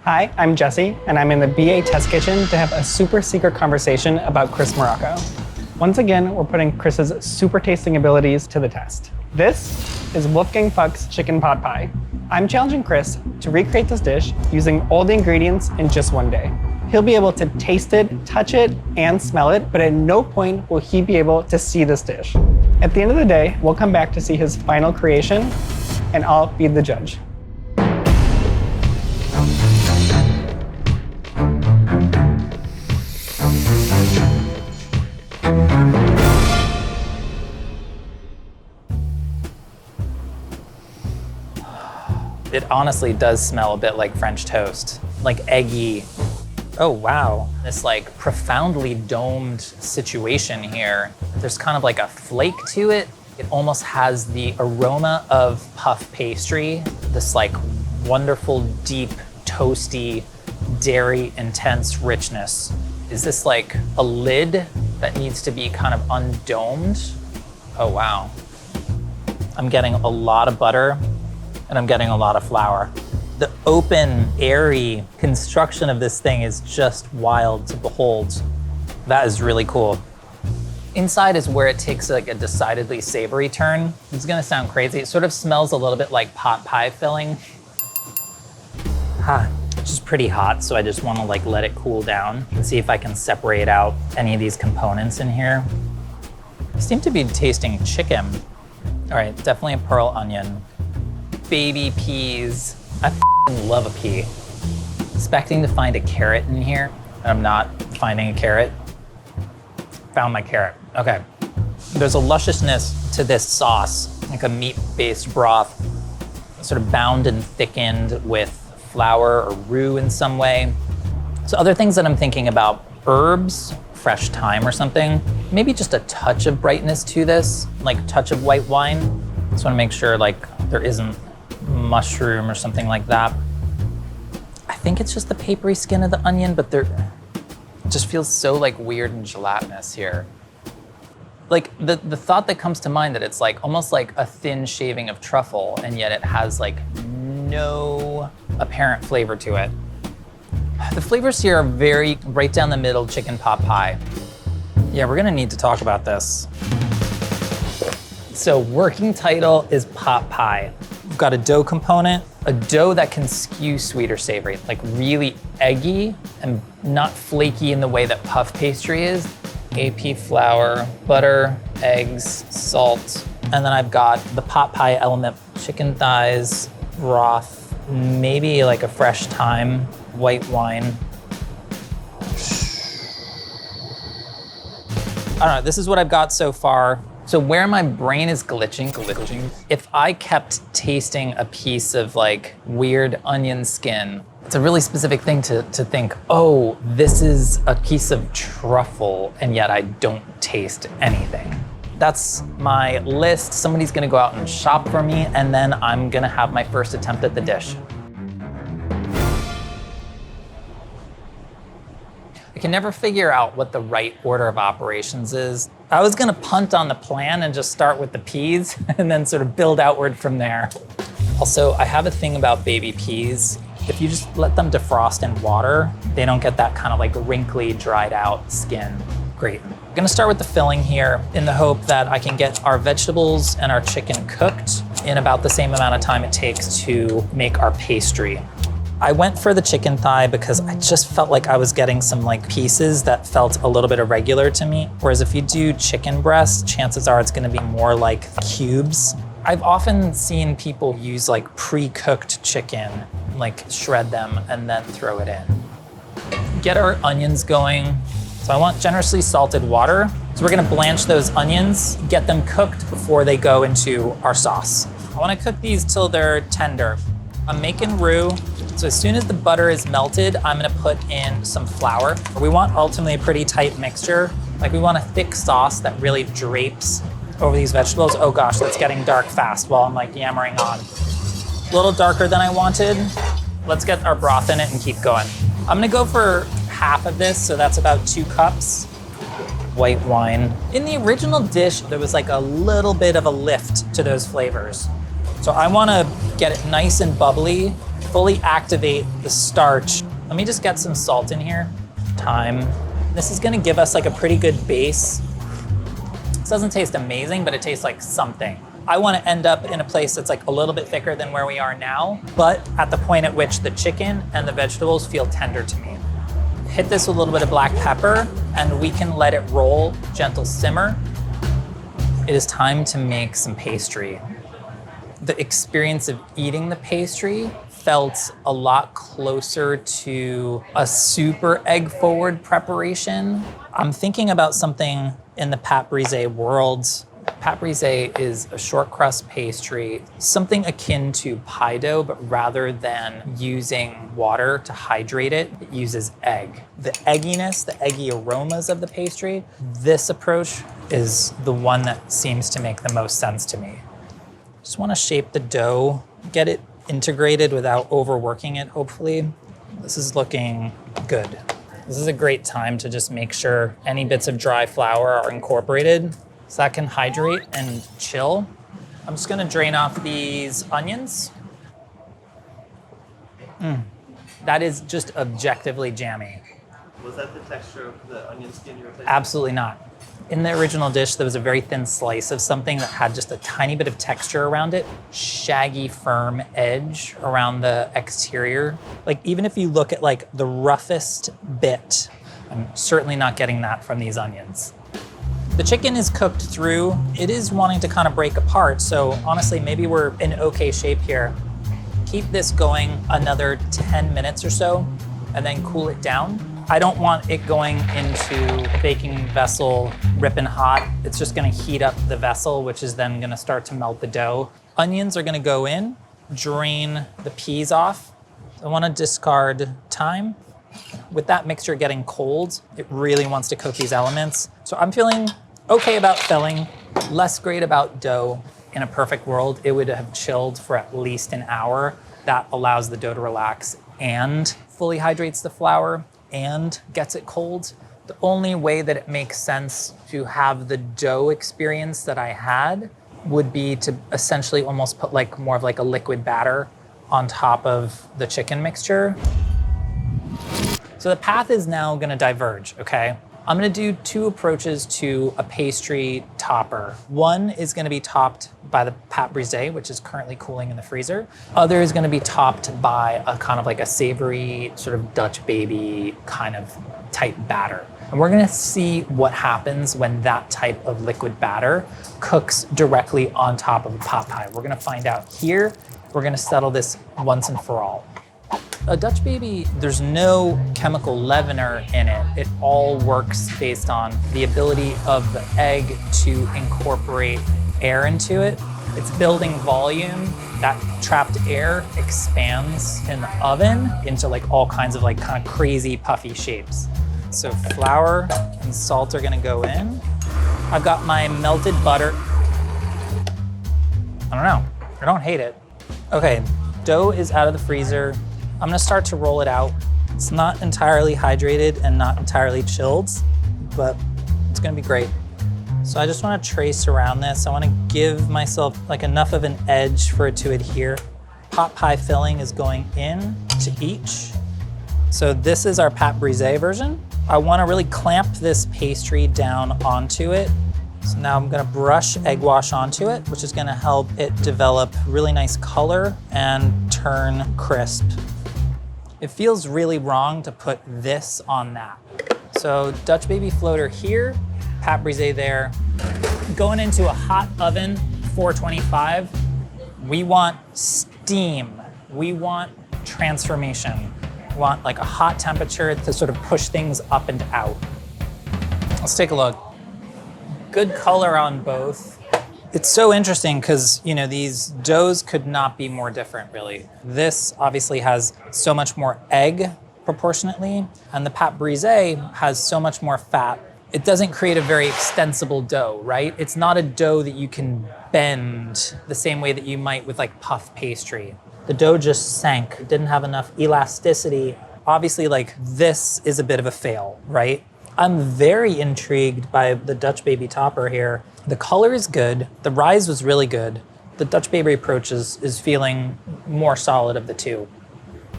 Hi, I'm Jesse, and I'm in the BA Test Kitchen to have a super secret conversation about Chris Morocco. Once again, we're putting Chris's super tasting abilities to the test. This is Wolfgang Puck's chicken pot pie. I'm challenging Chris to recreate this dish using all the ingredients in just one day. He'll be able to taste it, touch it, and smell it, but at no point will he be able to see this dish. At the end of the day, we'll come back to see his final creation, and I'll be the judge. It honestly does smell a bit like French toast, like eggy. Oh wow, this like profoundly domed situation here. There's kind of like a flake to it. It almost has the aroma of puff pastry, this like wonderful, deep, toasty, dairy intense richness. Is this like a lid that needs to be kind of undomed? Oh wow. I'm getting a lot of butter and I'm getting a lot of flour. The open, airy construction of this thing is just wild to behold. That is really cool. Inside is where it takes like a decidedly savory turn. It's gonna sound crazy. It sort of smells a little bit like pot pie filling. It's just pretty hot, so I just wanna like let it cool down and see if I can separate out any of these components in here. I seem to be tasting chicken. All right, definitely a pearl onion. Baby peas. I love a pea. Expecting to find a carrot in here, and I'm not finding a carrot. Found my carrot. Okay. There's a lusciousness to this sauce, like a meat-based broth, sort of bound and thickened with flour or roux in some way. So other things that I'm thinking about, herbs, fresh thyme or something, maybe just a touch of brightness to this, like a touch of white wine. Just wanna make sure like there isn't mushroom or something like that. I think it's just the papery skin of the onion, but it just feels so like weird and gelatinous here. Like the thought that comes to mind that it's like almost like a thin shaving of truffle, and yet it has like no apparent flavor to it. The flavors here are very right down the middle chicken pot pie. Yeah, we're gonna need to talk about this. So working title is pot pie. We've got a dough component, a dough that can skew sweet or savory, like really eggy and not flaky in the way that puff pastry is. AP flour, butter, eggs, salt, and then I've got the pot pie element, chicken thighs, broth, maybe like a fresh thyme, white wine. I don't know, this is what I've got so far. So where my brain is glitching, if I kept tasting a piece of like weird onion skin, it's a really specific thing to think, oh, this is a piece of truffle, and yet I don't taste anything. That's my list. Somebody's gonna go out and shop for me, and then I'm gonna have my first attempt at the dish. I can never figure out what the right order of operations is. I was gonna punt on the plan and just start with the peas and then sort of build outward from there. Also, I have a thing about baby peas. If you just let them defrost in water, they don't get that kind of like wrinkly, dried out skin. Great. I'm gonna start with the filling here in the hope that I can get our vegetables and our chicken cooked in about the same amount of time it takes to make our pastry. I went for the chicken thigh because I just felt like I was getting some like pieces that felt a little bit irregular to me. Whereas if you do chicken breast, chances are it's gonna be more like cubes. I've often seen people use like pre-cooked chicken, like shred them and then throw it in. Get our onions going. So I want generously salted water. So we're gonna blanch those onions, get them cooked before they go into our sauce. I wanna cook these till they're tender. I'm making roux. So as soon as the butter is melted, I'm gonna put in some flour. We want ultimately a pretty tight mixture. Like we want a thick sauce that really drapes over these vegetables. Oh gosh, that's getting dark fast while I'm like yammering on. A little darker than I wanted. Let's get our broth in it and keep going. I'm gonna go for half of this, so that's about 2 cups. White wine. In the original dish, there was like a little bit of a lift to those flavors. So I wanna get it nice and bubbly fully activate the starch. Let me just get some salt in here. Thyme. This is gonna give us like a pretty good base. This doesn't taste amazing, but it tastes like something. I wanna end up in a place that's like a little bit thicker than where we are now, but at the point at which the chicken and the vegetables feel tender to me. Hit this with a little bit of black pepper and we can let it roll, gentle simmer. It is time to make some pastry. The experience of eating the pastry felt a lot closer to a super egg forward preparation. I'm thinking about something in the pâte brisée world. Pâte brisée is a short crust pastry, something akin to pie dough, but rather than using water to hydrate it, it uses egg. The egginess, the eggy aromas of the pastry, this approach is the one that seems to make the most sense to me. Just want to shape the dough, get it integrated without overworking it, hopefully. This is looking good. This is a great time to just make sure any bits of dry flour are incorporated so that can hydrate and chill. I'm just gonna drain off these onions. That is just objectively jammy. Was that the texture of the onion skin you were tasting? Absolutely not. In the original dish, there was a very thin slice of something that had just a tiny bit of texture around it, shaggy, firm edge around the exterior. Like even if you look at like the roughest bit, I'm certainly not getting that from these onions. The chicken is cooked through. It is wanting to kind of break apart. So honestly, maybe we're in okay shape here. Keep this going another 10 minutes or so and then cool it down. I don't want it going into a baking vessel ripping hot. It's just gonna heat up the vessel, which is then gonna start to melt the dough. Onions are gonna go in, drain the peas off. I wanna discard thyme. With that mixture getting cold, it really wants to cook these elements. So I'm feeling okay about filling, less great about dough. In a perfect world, it would have chilled for at least an hour. That allows the dough to relax and fully hydrates the flour and gets it cold. The only way that it makes sense to have the dough experience that I had would be to essentially almost put like more of like a liquid batter on top of the chicken mixture. So the path is now gonna diverge, okay? I'm gonna do two approaches to a pastry topper. One is gonna be topped by the pâte brisée, which is currently cooling in the freezer. Other is gonna be topped by a kind of like a savory, sort of Dutch baby kind of type batter. And we're gonna see what happens when that type of liquid batter cooks directly on top of a pot pie. We're gonna find out here. We're gonna settle this once and for all. A Dutch baby, there's no chemical leavener in it. It all works based on the ability of the egg to incorporate air into it. It's building volume. That trapped air expands in the oven into like all kinds of like kind of crazy puffy shapes. So flour and salt are gonna go in. I've got my melted butter. I don't know, I don't hate it. Okay, dough is out of the freezer. I'm gonna start to roll it out. It's not entirely hydrated and not entirely chilled, but it's gonna be great. So I just wanna trace around this. I wanna give myself like enough of an edge for it to adhere. Pot pie filling is going in to each. So this is our pâte brisée version. I wanna really clamp this pastry down onto it. So now I'm gonna brush egg wash onto it, which is gonna help it develop really nice color and turn crisp. It feels really wrong to put this on that. So Dutch baby floater here, pâte brisée there. Going into a hot oven, 425. We want steam. We want transformation. We want like a hot temperature to sort of push things up and out. Let's take a look. Good color on both. It's so interesting because, you know, these doughs could not be more different, really. This obviously has so much more egg proportionately, and the pâte brisée has so much more fat. It doesn't create a very extensible dough, right? It's not a dough that you can bend the same way that you might with like puff pastry. The dough just sank, it didn't have enough elasticity. Obviously, like this is a bit of a fail, right? I'm very intrigued by the Dutch baby topper here. The color is good. The rise was really good. The Dutch baby approach is feeling more solid of the two.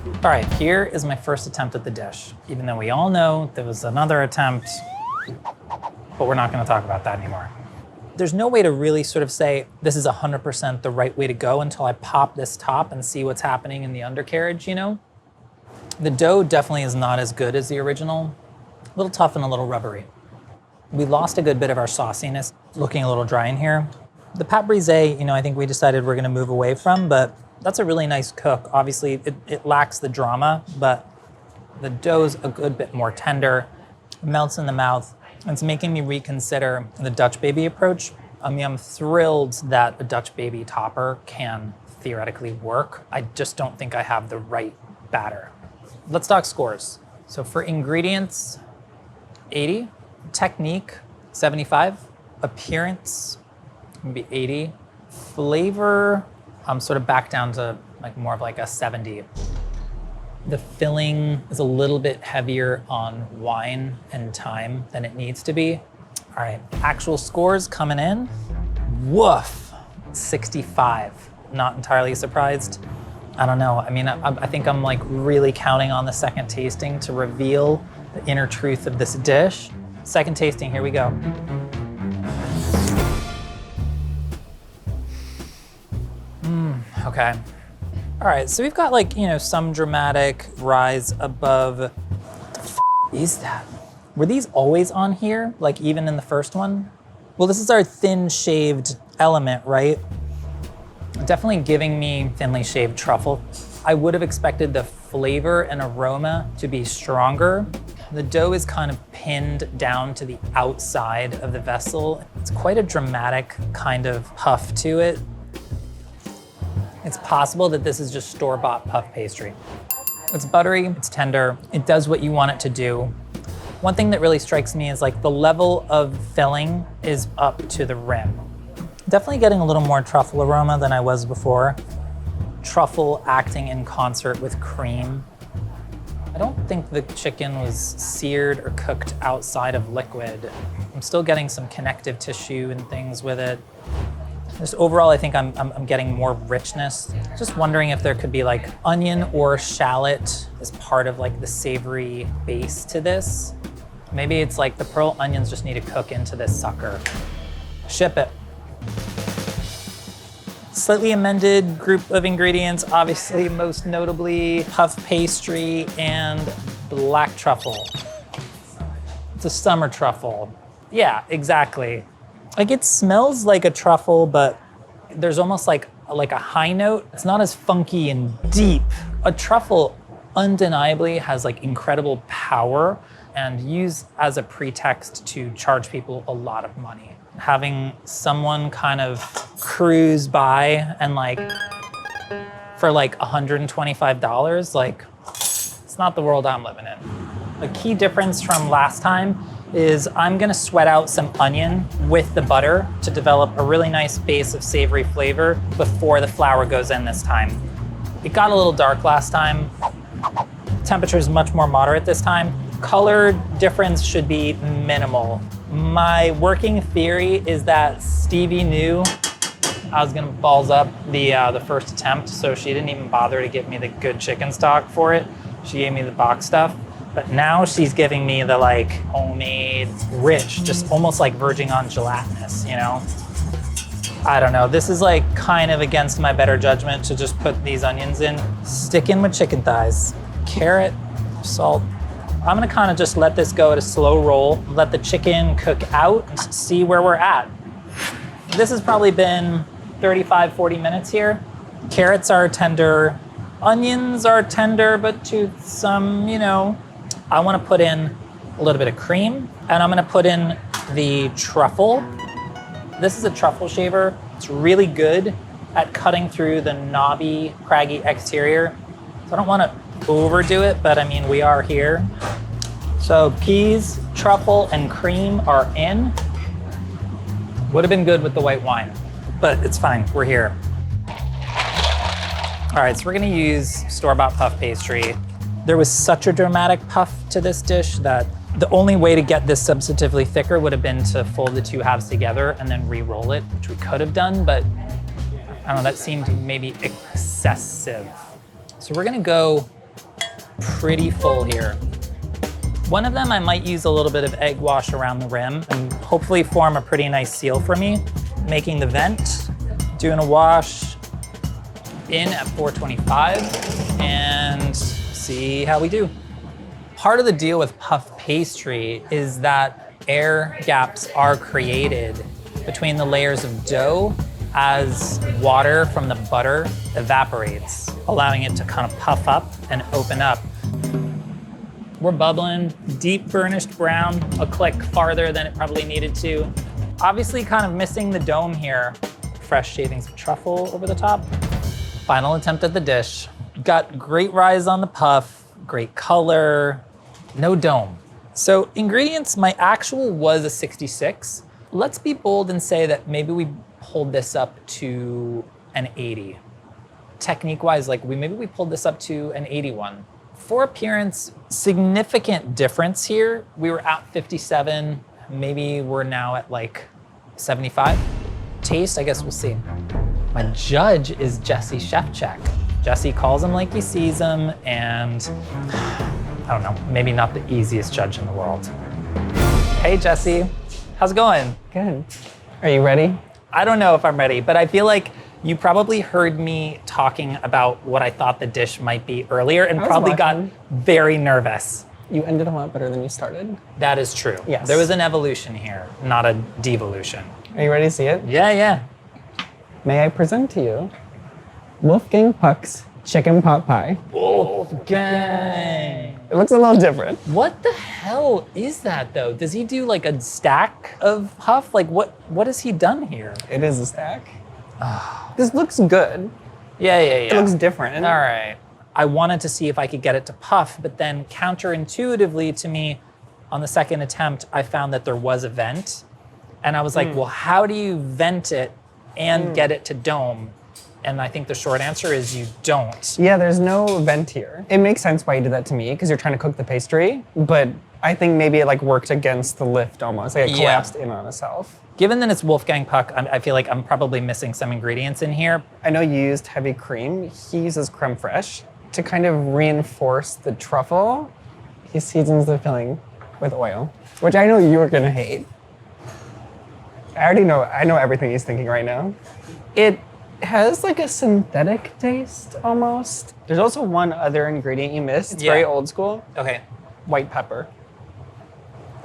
All right, here is my first attempt at the dish, even though we all know there was another attempt, but we're not gonna talk about that anymore. There's no way to really sort of say, this is 100% the right way to go until I pop this top and see what's happening in the undercarriage, you know? The dough definitely is not as good as the original. A little tough and a little rubbery. We lost a good bit of our sauciness, looking a little dry in here. The pâte brisée, you know, I think we decided we're gonna move away from, but that's a really nice cook. Obviously, it lacks the drama, but the dough's a good bit more tender. It melts in the mouth. It's making me reconsider the Dutch baby approach. I mean, I'm thrilled that a Dutch baby topper can theoretically work. I just don't think I have the right batter. Let's talk scores. So for ingredients, 80. Technique, 75. Appearance, maybe 80. Flavor, I'm sort of back down to like more of like a 70. The filling is a little bit heavier on wine and thyme than it needs to be. All right, actual scores coming in. Woof, 65. Not entirely surprised. I don't know. I mean, I think I'm like really counting on the second tasting to reveal the inner truth of this dish. Second tasting, here we go. Okay. All right, so we've got like, you know, some dramatic rise above. What the f is that? Were these always on here, like even in the first one? Well, this is our thin shaved element, right? Definitely giving me thinly shaved truffle. I would have expected the flavor and aroma to be stronger. The dough is kind of pinned down to the outside of the vessel. It's quite a dramatic kind of puff to it. It's possible that this is just store-bought puff pastry. It's buttery, it's tender, it does what you want it to do. One thing that really strikes me is like the level of filling is up to the rim. Definitely getting a little more truffle aroma than I was before. Truffle acting in concert with cream. I don't think the chicken was seared or cooked outside of liquid. I'm still getting some connective tissue and things with it. Just overall, I think I'm getting more richness. Just wondering if there could be like onion or shallot as part of like the savory base to this. Maybe it's like the pearl onions just need to cook into this sucker. Ship it. Slightly amended group of ingredients, obviously most notably puff pastry and black truffle. It's a summer truffle. Yeah, exactly. Like it smells like a truffle, but there's almost like a high note. It's not as funky and deep. A truffle undeniably has like incredible power and used as a pretext to charge people a lot of money. Having someone kind of cruise by and like for like $125, like it's not the world I'm living in. A key difference from last time is I'm gonna sweat out some onion with the butter to develop a really nice base of savory flavor before the flour goes in this time. It got a little dark last time. Temperature is much more moderate this time. Color difference should be minimal. My working theory is that Stevie knew I was gonna balls up the first attempt, so she didn't even bother to give me the good chicken stock for it. She gave me the box stuff. But now she's giving me the like homemade, rich, just almost like verging on gelatinous, you know? I don't know, this is like kind of against my better judgment to just put these onions in. Stick in with chicken thighs, carrot, salt. I'm gonna kind of just let this go at a slow roll, let the chicken cook out, see where we're at. This has probably been 35, 40 minutes here. Carrots are tender, onions are tender, but to some, you know, I want to put in a little bit of cream, and I'm going to put in the truffle. This is a truffle shaver. It's really good at cutting through the knobby, craggy exterior. So I don't want to overdo it, but I mean, we are here. So peas, truffle, and cream are in. Would have been good with the white wine, but it's fine. We're here. All right, so we're going to use store-bought puff pastry. There was such a dramatic puff to this dish that the only way to get this substantively thicker would have been to fold the two halves together and then re-roll it, which we could have done, but I don't know, that seemed maybe excessive. So we're gonna go pretty full here. One of them, I might use a little bit of egg wash around the rim and hopefully form a pretty nice seal for me. Making the vent, doing a wash in at 425 and see how we do. Part of the deal with puff pastry is that air gaps are created between the layers of dough as water from the butter evaporates, allowing it to kind of puff up and open up. We're bubbling, deep burnished brown, a click farther than it probably needed to. Obviously kind of missing the dome here. Fresh shavings of truffle over the top. Final attempt at the dish. Got great rise on the puff, great color, no dome. So ingredients, my actual was a 66. Let's be bold and say that maybe we pulled this up to an 80. Technique-wise, like maybe we pulled this up to an 81. For appearance, significant difference here. We were at 57, maybe we're now at like 75. Taste, I guess we'll see. My judge is Jesse Chefcheck. Jesse calls him like he sees him, and I don't know, maybe not the easiest judge in the world. Hey Jesse, how's it going? Good. Are you ready? I don't know if I'm ready, but I feel like you probably heard me talking about what I thought the dish might be earlier and probably got very nervous. You ended a lot better than you started. That is true. Yes. There was an evolution here, not a devolution. Are you ready to see it? Yeah. May I present to you Wolfgang Puck's chicken pot pie. Wolfgang. It looks a little different. What the hell is that though? Does he do like a stack of puff? Like what has he done here? It is a stack. This looks good. Yeah. It looks different. All right. I wanted to see if I could get it to puff, but then counterintuitively to me, on the second attempt, I found that there was a vent. And I was like, well, how do you vent it and get it to dome? And I think the short answer is you don't. Yeah, there's no vent here. It makes sense why you did that to me, because you're trying to cook the pastry, but I think maybe it like worked against the lift almost. Like it collapsed in on itself. Given that it's Wolfgang Puck, I feel like I'm probably missing some ingredients in here. I know you used heavy cream. He uses creme fraiche to kind of reinforce the truffle. He seasons the filling with oil, which I know you were gonna hate. I know everything he's thinking right now. It has like a synthetic taste almost. There's also one other ingredient you missed. It's very old school. Okay. White pepper.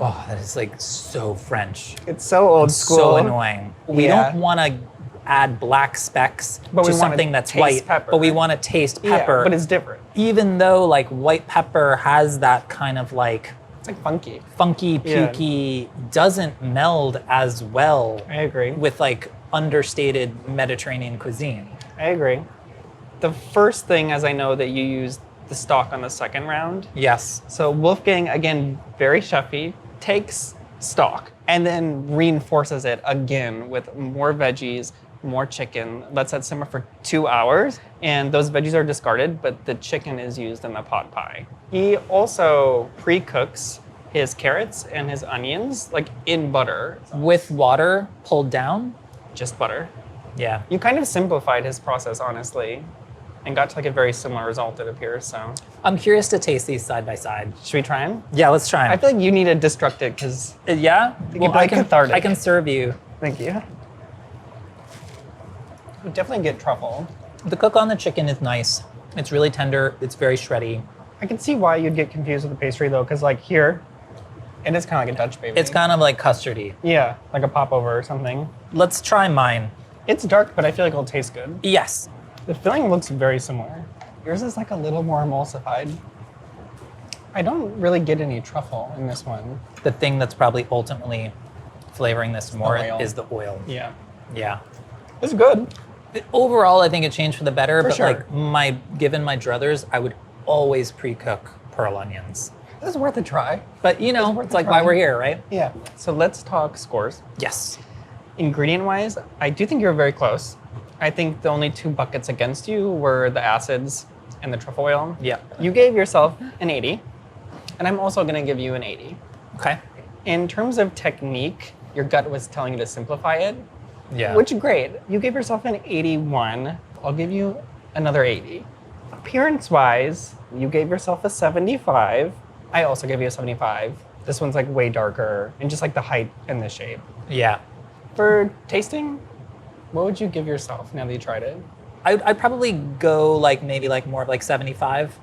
Oh, that is like so French. It's so old school. So annoying. We don't want to add black specks to something that's white, pepper. but we want to taste pepper. Yeah, but it's different. Even though like white pepper has that kind of like it's like funky, pukey, doesn't meld as well. I agree. With like understated Mediterranean cuisine. I agree. The first thing, as I know that you used the stock on the second round. Yes. So Wolfgang, again, very chefy, takes stock and then reinforces it again with more veggies, more chicken, lets that simmer for 2 hours, and those veggies are discarded, but the chicken is used in the pot pie. He also pre-cooks his carrots and his onions like in butter. With water pulled down? Just butter. Yeah. You kind of simplified his process, honestly, and got to like a very similar result, it appears, so. I'm curious to taste these side by side. Should we try them? Yeah, let's try them. I feel like you need to destruct it because. Yeah? Well, I cathartic. can serve you. Thank you. You definitely get truffle. The cook on the chicken is nice. It's really tender. It's very shreddy. I can see why you'd get confused with the pastry though, because like here, it is kind of like a Dutch baby. It's kind of like custardy. Yeah, like a popover or something. Let's try mine. It's dark, but I feel like it'll taste good. Yes. The filling looks very similar. Yours is like a little more emulsified. I don't really get any truffle in this one. The thing that's probably ultimately flavoring this more is the oil. Yeah. Yeah. It's good. Overall, I think it changed for the better, but sure. like given my druthers, I would always pre-cook pearl onions. This is worth a try. But you know, it's like why we're here, right? Yeah. So let's talk scores. Yes. Ingredient-wise, I do think you're very close. I think the only two buckets against you were the acids and the truffle oil. Yeah. You gave yourself an 80, and I'm also gonna give you an 80. Okay. In terms of technique, your gut was telling you to simplify it. Yeah. Which, great. You gave yourself an 81. I'll give you another 80. Appearance-wise, you gave yourself a 75. I also gave you a 75. This one's like way darker and just like the height and the shape. Yeah. For tasting, what would you give yourself now that you tried it? I'd probably go like maybe like more of like 75.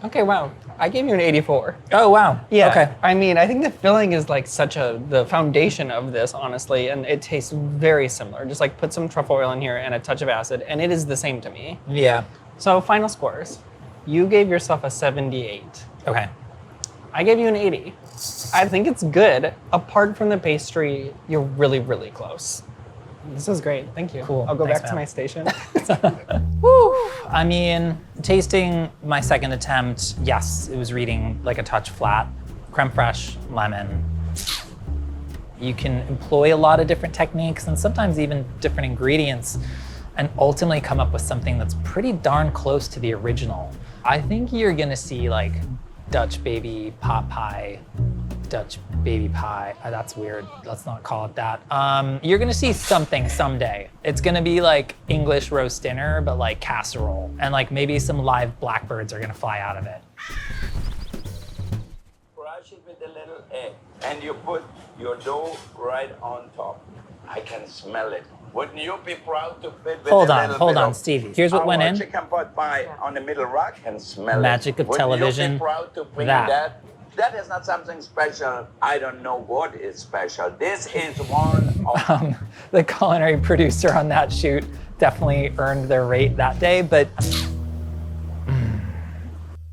Okay, wow. I gave you an 84. Oh, wow. Yeah. Okay. I mean, I think the filling is like the foundation of this, honestly, and it tastes very similar. Just like put some truffle oil in here and a touch of acid, and it is the same to me. Yeah. So final scores. You gave yourself a 78. Okay. I gave you an 80. I think it's good. Apart from the pastry, you're really, really close. This is great. Thank you. Cool. I'll go Thanks, back to man. my station. Woo! I mean, tasting my second attempt, yes, it was reading like a touch flat. Creme fraiche, lemon. You can employ a lot of different techniques and sometimes even different ingredients and ultimately come up with something that's pretty darn close to the original. I think you're gonna see like Dutch baby pot pie, Dutch baby pie. That's weird. Let's not call it that. You're gonna see something someday. It's gonna be like English roast dinner, but like casserole, and like maybe some live blackbirds are gonna fly out of it. Brush it with a little egg, and you put your dough right on top. I can smell it. Wouldn't you be proud to fit with Hold a on, little hold bit on, of Stevie. Here's what went our in. chicken pot pie on the middle rock and smell Magic it. of Wouldn't television, you be proud to bring that. that? That is not something special. I don't know what is special. This is one of The culinary producer on that shoot definitely earned their rate that day, but